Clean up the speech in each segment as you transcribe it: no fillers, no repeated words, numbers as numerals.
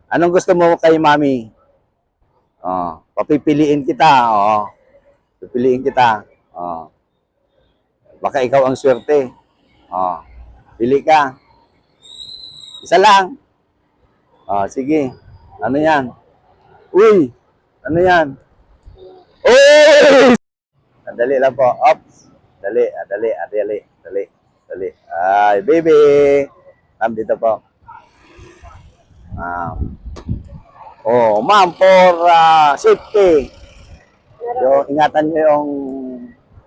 Anong gusto mo kay mami? Oh, papipiliin kita. Oh, pipiliin kita. Oh, baka ikaw ang swerte. Oh, pili ka. Isa lang. Oh, sige. Ano yan? Uy! Ano yan? Uy! Dali lang po. Ops. Dali, dali. Ay, baby. Ma'am, dito po. Oh, ma'am, for safety. So, ingatan niyo yung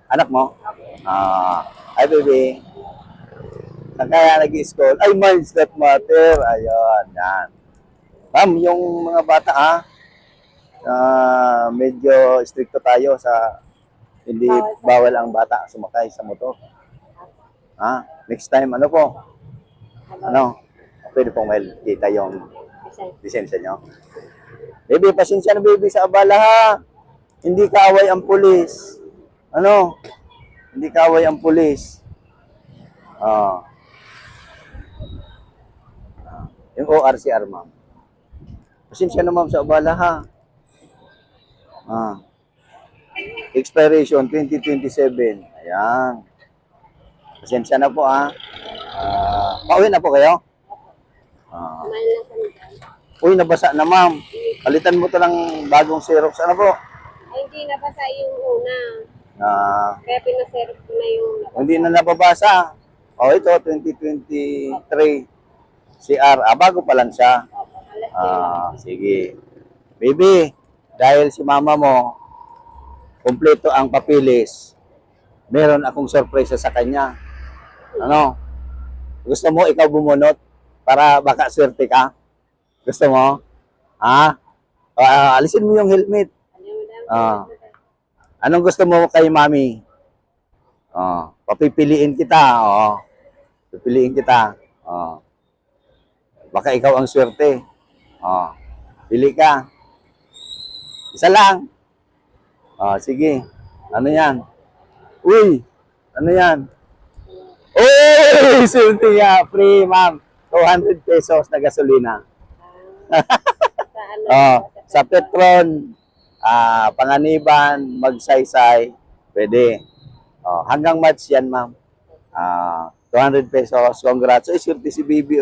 anak mo. Ay, baby. Saan kaya nag-i-school? Ay, minds that matter. Ayun, yan. Ma'am, yung mga bata, medyo stricto tayo sa hindi bawal ang bata sumakay sa motor. Next time, ano po? Ano? Pwede pong kita yung lisensya nyo. Baby, pasensya na baby sa abala ha. Hindi kaaway ang pulis. Ano? Hindi kaaway ang pulis. Yung ORCR, ma'am. Pasensya na ma'am sa abala ha. Expiration 2027. Ayan. Pasensya na po ha. Pauwi na po kayo? Uy, nabasa na ma'am. Palitan mo to ng bagong Xerox. Ano po? Ay, hindi nabasa yung una. Kaya pinaserve ko na yung nabasa. Hindi na nababasa. Ito, 2023 CR. Bago pa lang siya. Sige. Baby, dahil si mama mo, kumpleto ang papilis, meron akong surprise sa kanya. Ano? Gusto mo ikaw bumunot para baka swerte ka? Gusto mo? Alisin mo yung helmet. Anong gusto mo kay mami? Papipiliin kita. Pipiliin kita. Baka ikaw ang swerte. Pili ka. Isa lang. Sige. Ano yan? Uy! Ano yan? Uy! Swerte nga. Free, ma'am. 200 pesos na gasolina. Sa ano? Sa Petron, Panganiban, Magsaysay, pwede. Hanggang March yan, ma'am. 200 pesos. Congrats. Swerte si baby,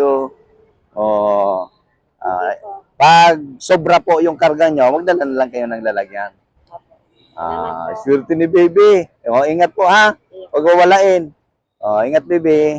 pag sobra po yung karga nyo, magdala na lang kayo ng lalagyan. Swerte ni baby. Ingat po ha. Huwag wawalain. Ingat baby.